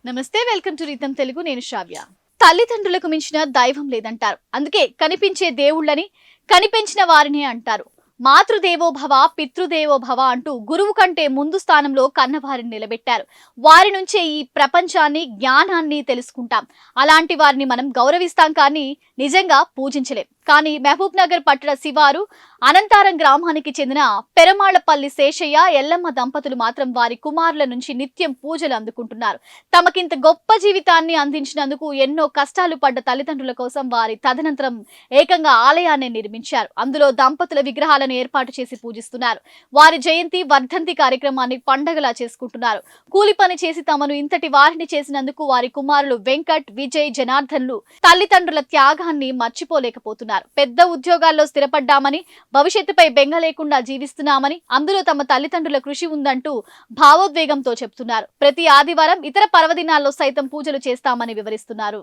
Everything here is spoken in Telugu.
నమస్తే, వెల్కమ్ టు రీతం తెలుగు. నేను శ్రావ్య. తల్లిదండ్రులకు మించిన దైవం లేదంటారు. అందుకే కనిపించే దేవుళ్ళని కనిపించిన వారిని అంటారు. మాతృదేవో భవ, పితృదేవో భవ అంటూ గురువు కంటే ముందు స్థానంలో కన్నవారిని నిలబెట్టారు. వారి నుంచే ఈ ప్రపంచాన్ని, జ్ఞానాన్ని తెలుసుకుంటాం. అలాంటి వారిని మనం గౌరవిస్తాం, కానీ నిజంగా పూజించలేం. కానీ మహబూబ్ నగర్ పట్టణ శివారు అనంతారం గ్రామానికి చెందిన పెరమాళ్లపల్లి శేషయ్య, ఎల్లమ్మ దంపతులు మాత్రం వారి కుమారుల నుంచి నిత్యం పూజలు అందుకుంటున్నారు. తమకింత గొప్ప జీవితాన్ని అందించినందుకు ఎన్నో కష్టాలు పడ్డ తల్లిదండ్రుల కోసం వారి తదనంతరం ఏకంగా ఆలయాన్ని నిర్మించారు. అందులో దంపతుల విగ్రహాలను ఏర్పాటు చేసి పూజిస్తున్నారు. వారి జయంతి, వర్ధంతి కార్యక్రమాన్ని పండగలా చేసుకుంటున్నారు. కూలి పని చేసి తమను ఇంతటి వారిని చేసినందుకు వారి కుమారులు వెంకట్, విజయ్, జనార్దన్లు తల్లిదండ్రుల త్యాగాన్ని మర్చిపోలేకపోతున్నారు. పెద్ద ఉద్యోగాల్లో స్థిరపడ్డామని, భవిష్యత్తుపై బెంగ లేకుండా జీవిస్తున్నామని, అందులో తమ తల్లిదండ్రుల కృషి ఉందంటూ భావోద్వేగంతో చెప్తున్నారు. ప్రతి ఆదివారం, ఇతర పర్వదినాల్లో సైతం పూజలు చేస్తామని వివరిస్తున్నారు.